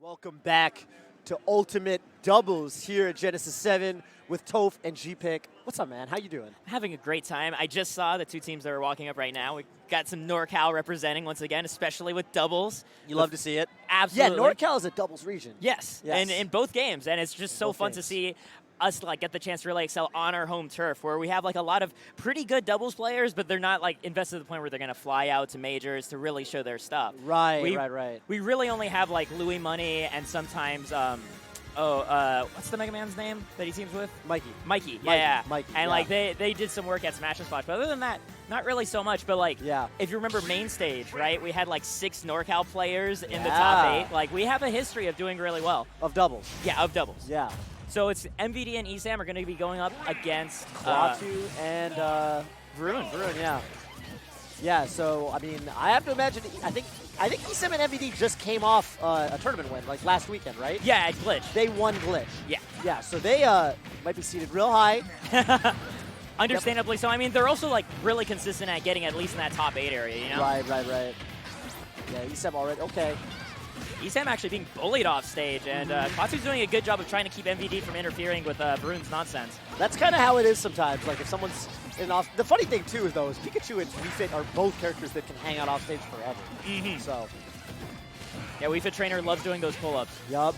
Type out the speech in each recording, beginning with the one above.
Welcome back to Ultimate Doubles here at Genesis 7 with Toph and G-Pick. What's up, man? How you doing? Having a great time. I just saw the two teams that are walking up right now. We got some NorCal representing once again, especially with doubles. You love to see it? Absolutely. Yeah, NorCal is a doubles region. Yes. And in both games, and it's just so fun to see us get the chance to really excel on our home turf, where we have a lot of pretty good doubles players, but they're not invested to the point where they're going to fly out to majors to really show their stuff. Right. We really only have Louis Money and sometimes what's the Mega Man's name that he teams with? Mikey. Yeah. Mikey. And they did some work at Smash and Splash, but other than that, not really so much. But if you remember main stage, right? We had 6 NorCal players in the top 8. We have a history of doing really well. Of doubles. Yeah, of doubles. Yeah. So it's MVD and ESAM are going to be going up against Klaatu and Varun. Varun, yeah. Yeah, so, I mean, I have to imagine, I think ESAM and MVD just came off a tournament win, last weekend, right? Yeah, at Glitch. They won Glitch. Yeah. Yeah, so they might be seated real high. Understandably so. I mean, they're also, really consistent at getting at least in that top 8 area, you know? Right. Yeah, ESAM already, okay. ESAM actually being bullied off stage, and Klaatu's doing a good job of trying to keep MVD from interfering with Varun's nonsense. That's kind of how it is sometimes. If someone's in off, the funny thing too is Pikachu and Wii Fit are both characters that can hang out off stage forever. So, yeah, Wii Fit Trainer loves doing those pull-ups. Yup.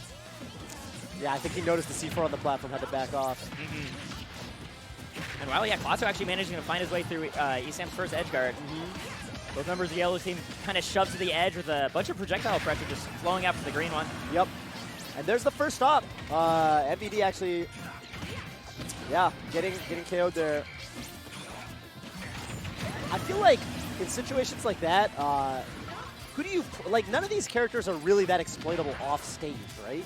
Yeah, I think he noticed the C4 on the platform, had to back off. And wow, yeah, Klaatu actually managing to find his way through ESAM's first edge guard. Both members of the yellow team kind of shoved to the edge with a bunch of projectile pressure just flowing out from the green one. Yep. And there's the first stop. MVD actually, getting KO'd there. I feel like in situations like that, who do you, none of these characters are really that exploitable off stage, right?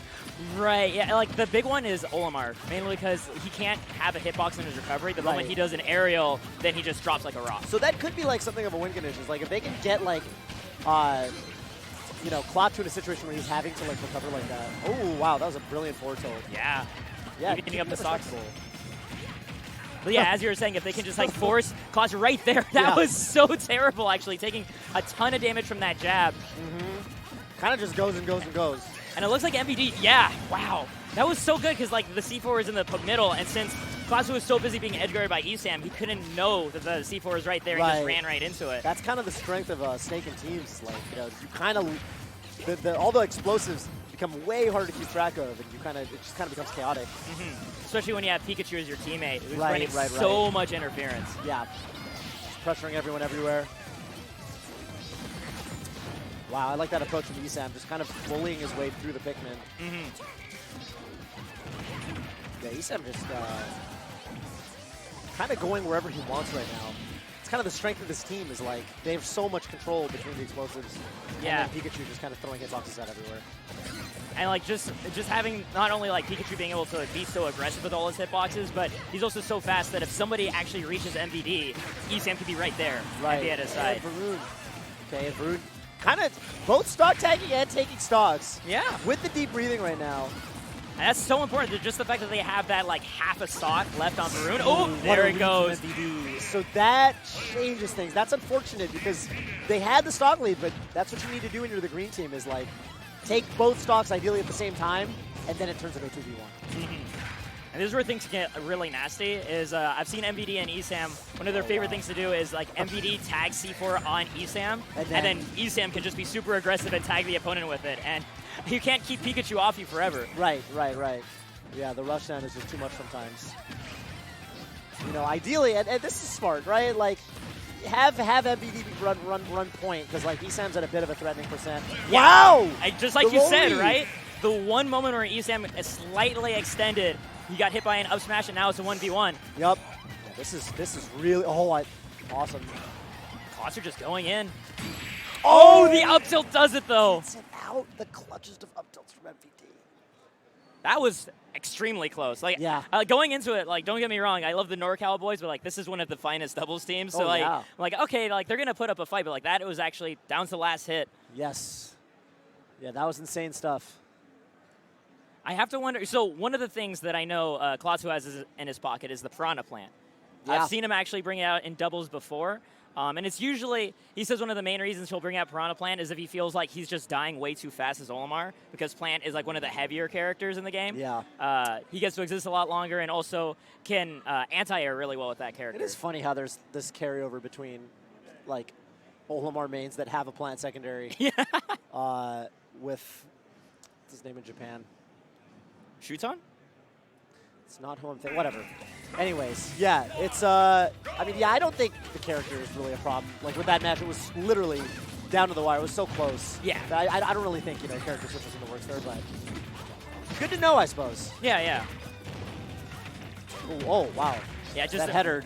Right, yeah, the big one is Olimar, mainly because he can't have a hitbox in his recovery. The moment he does an aerial, then he just drops like a rock. So that could be something of a win conditions. If they can get Klaatu in a situation where he's having to recover like that. Oh wow, that was a brilliant forward tilt. Yeah. Yeah, getting up the stocks. But yeah, as you were saying, if they can just force Klaatu right there, that was so terrible actually, taking a ton of damage from that jab. Kind of just goes and goes and goes. And it looks like MVD, wow. That was so good because the C4 is in the middle, and since Klaatu was so busy being edge guarded by ESAM, he couldn't know that the C4 was right there and just ran right into it. That's kind of the strength of Snake and teams. You kind of, all the explosives become way harder to keep track of, and it just kind of becomes chaotic. Especially when you have Pikachu as your teammate, who's running so much interference. Yeah, just pressuring everyone everywhere. Wow, I like that approach from ESAM, just kind of bullying his way through the Pikmin. Yeah, ESAM just kind of going wherever he wants right now. It's kind of the strength of this team is they have so much control between the explosives. Yeah. And then Pikachu just kind of throwing hitboxes out everywhere. And just having not only Pikachu being able to be so aggressive with all his hitboxes, but he's also so fast that if somebody actually reaches MVD, ESAM could be right there and be at his side. And Varun. Okay, and Varun kind of both stock tagging and taking stocks. Yeah. With the deep breathing right now. And that's so important. Just the fact that they have that half a stock left on Varun. Oh, there it goes. So that changes things. That's unfortunate because they had the stock lead, but that's what you need to do when you're the green team is take both stocks ideally at the same time, and then it turns into a 2v1. And this is where things get really nasty, is I've seen MVD and ESAM, one of their favorite things to do is MVD tag C4 on ESAM, and then ESAM can just be super aggressive and tag the opponent with it. And you can't keep Pikachu off you forever. Right. Yeah, the rushdown is just too much sometimes. Ideally, and this is smart, right? Have MVD run point, because ESAM's at a bit of a threatening percent. Wow! Just like you said, right? The one moment where ESAM is slightly extended, he got hit by an up smash, and now it's a 1v1. Yep. Yeah, this is really awesome. Klaatu just going in. Oh, the up tilt does it though. Gets it out. The clutchest of up tilts from MVD. That was extremely close. Going into it, don't get me wrong, I love the NorCal boys, but this is one of the finest doubles teams. So I'm okay, they're gonna put up a fight, but that it was actually down to the last hit. Yes. Yeah, that was insane stuff. I have to wonder, so one of the things that I know Klaatu has in his pocket is the Piranha Plant. Yeah. I've seen him actually bring it out in doubles before. And it's usually, he says one of the main reasons he'll bring out Piranha Plant is if he feels like he's just dying way too fast as Olimar, because Plant is like one of the heavier characters in the game. Yeah. He gets to exist a lot longer and also can anti-air really well with that character. It is funny how there's this carryover between, like, Olimar mains that have a Plant secondary. Yeah. With, what's his name in Japan? Shuton? It's not who I'm thinking. Whatever. Anyways, yeah, it's, I mean, yeah, I don't think the character is really a problem. Like, with that match, it was literally down to the wire. It was so close. Yeah. I don't really think, character switches in the works there, but good to know, I suppose. Yeah, yeah. Ooh, oh, wow. Yeah, just that header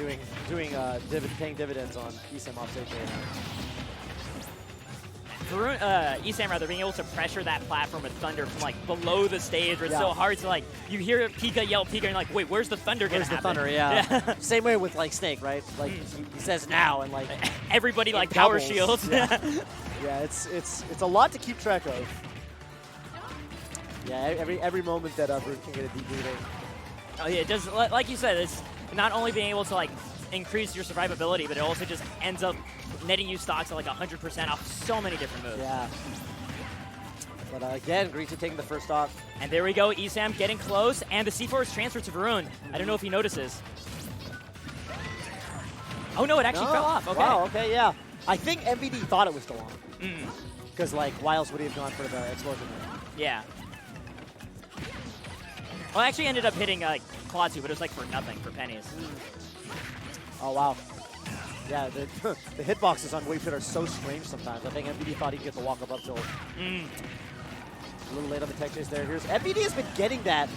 paying dividends on ESAM off stage right now. Varun, ESAM rather, being able to pressure that platform with Thunder from like below the stage where it's so hard to like, you hear Pika yell Pika and you're like, wait, where's the Thunder gonna happen? Where's the Thunder, yeah. Same way with like Snake, right? Like he says now and like everybody like power shields. Yeah, yeah, it's a lot to keep track of. Yeah, every moment that Varun can get a deep breathing. Oh yeah, it does, like you said, it's not only being able to like increase your survivability, but it also just ends up netting you stocks at like 100% off so many different moves. Yeah. But again, Greta taking the first stock. And there we go, ESAM getting close, and the C4 is transferred to Varun. I don't know if he notices. Oh no, it actually fell off. Okay. Wow, okay, yeah. I think MVD thought it was still on. Because like, why else would he have gone for the explosion there? Yeah. Well, I actually ended up hitting Klaatu, but it was like for nothing, for pennies. Oh, wow. Yeah, the hitboxes on Wave Pit are so strange sometimes. I think MVD thought he'd get the walk-up up tilt. A little late on the tech chase there. Here's MVD has been getting that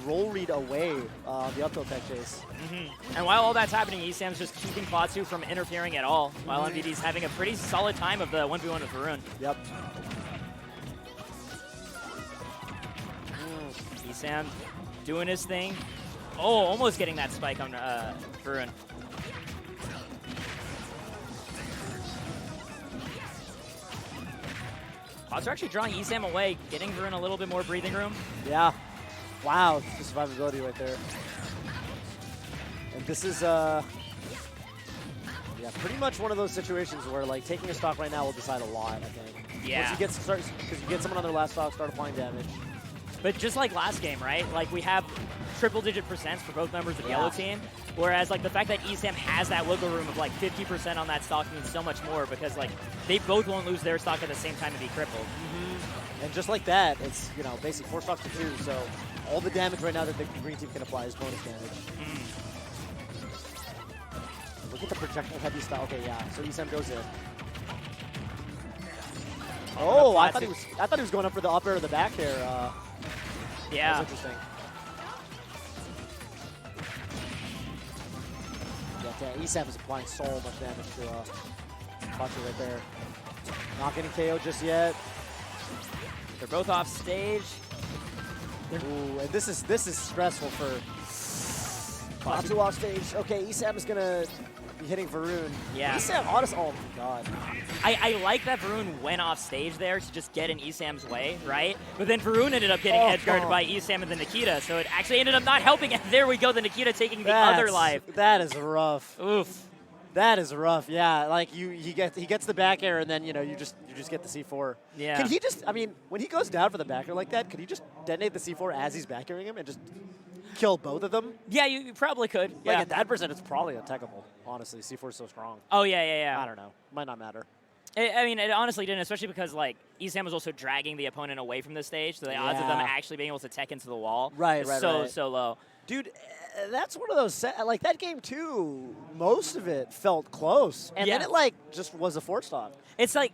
roll read away on the up tilt tech chase. And while all that's happening, ESAM's just keeping Klaatu from interfering at all, while MVD's having a pretty solid time of the 1v1 with Varun. Yep. ESAM doing his thing. Oh, almost getting that spike on Varun. Klaatu actually drawing ESAM away, getting Varun a little bit more breathing room. Yeah. Wow, the survivability right there. And this is, yeah, pretty much one of those situations where, like, taking a stock right now will decide a lot, I think. Yeah. Once because you get someone on their last stock, start applying damage. But just like last game, right? Like, we have triple-digit percents for both members of Yellow Team, whereas, like, the fact that ESAM has that wiggle room of, like, 50% on that stock means so much more because, like, they both won't lose their stock at the same time to be crippled. And just like that, it's, basically 4 stocks to 2, so all the damage right now that the green team can apply is bonus damage. Look at the projectile heavy style. Okay, yeah, so ESAM goes in. Oh, I thought he was going up for the up air or the back air. Yeah. That's interesting. Yeah, ESAM is applying so much damage to Klaatu right there. Not getting KO just yet. They're both off stage. Ooh, and this is stressful for Klaatu off stage. Okay, ESAM is gonna be hitting Varun. Yeah. ESAM, honest. Oh my god. I like that Varun went off stage there to just get in ESAM's way, right? But then Varun ended up getting edgeguarded by ESAM and the Nikita, so it actually ended up not helping. And there we go, the Nikita taking the other life. That is rough. Oof. That is rough. Yeah, like he gets the back air and then you just get the C4. Yeah. Can he just? I mean, when he goes down for the back air like that, could he just detonate the C4 as he's back airing him and just kill both of them? Yeah, you probably could. Like Yeah. at that percent, it's probably attackable. Honestly, C4 is so strong. Oh yeah. I don't know. Might not matter. I mean, it honestly didn't, especially because like ESAM was also dragging the opponent away from the stage, so the odds of them actually being able to tech into the wall Right. so low. Dude, that's one of those, like that game too, most of it felt close. And then it like just was a 4 stock. It's like,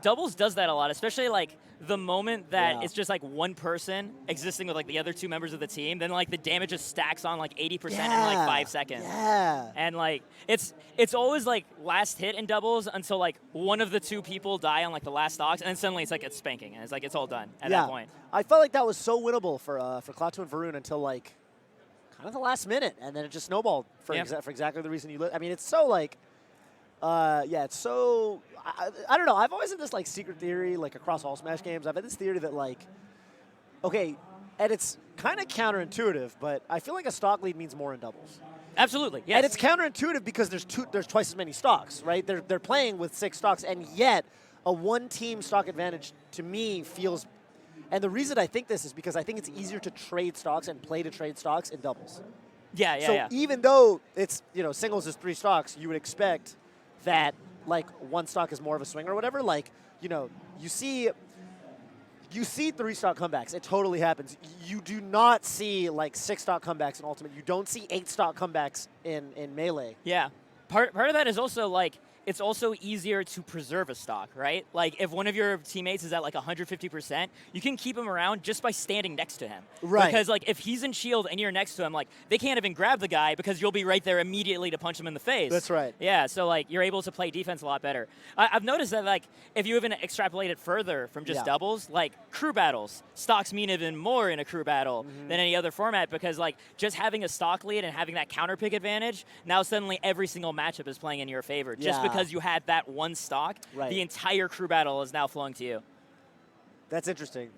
doubles does that a lot, especially like the moment that it's just like one person existing with like the other 2 members of the team, then like the damage just stacks on like 80% in like 5 seconds. Yeah. And like, it's always like last hit in doubles until like one of the 2 people die on like the last stocks, and then suddenly it's like it's spanking, and it's like it's all done at that point. I felt like that was so winnable for Klaatu and Varun until like kind of the last minute, and then it just snowballed for exactly the reason you I mean, it's so like, it's so, I don't know, I've always had this like secret theory, like across all Smash games, I've had this theory that like, okay, and it's kind of counterintuitive, but I feel like a stock lead means more in doubles. Absolutely, yes. And it's counterintuitive because there's twice as many stocks, right? They're playing with 6 stocks, and yet a one-team stock advantage to me feels. And the reason I think this is because I think it's easier to trade stocks and play to trade stocks in doubles. Yeah. Even though it's singles is 3 stocks, you would expect that like one stock is more of a swing or whatever. Like you see 3 stock comebacks. It totally happens. You do not see like 6 stock comebacks in Ultimate. You don't see 8 stock comebacks in Melee. Yeah. Part of that is also like it's also easier to preserve a stock, right? Like if one of your teammates is at like 150%, you can keep him around just by standing next to him. Right. Because like if he's in shield and you're next to him, like they can't even grab the guy because you'll be right there immediately to punch him in the face. That's right. Yeah, so like you're able to play defense a lot better. I've noticed that like if you even extrapolate it further from just doubles, like crew battles, stocks mean even more in a crew battle than any other format because like just having a stock lead and having that counter pick advantage, now suddenly every single matchup is playing in your favor. Just because you had that one stock, the entire crew battle is now flowing to you. That's interesting.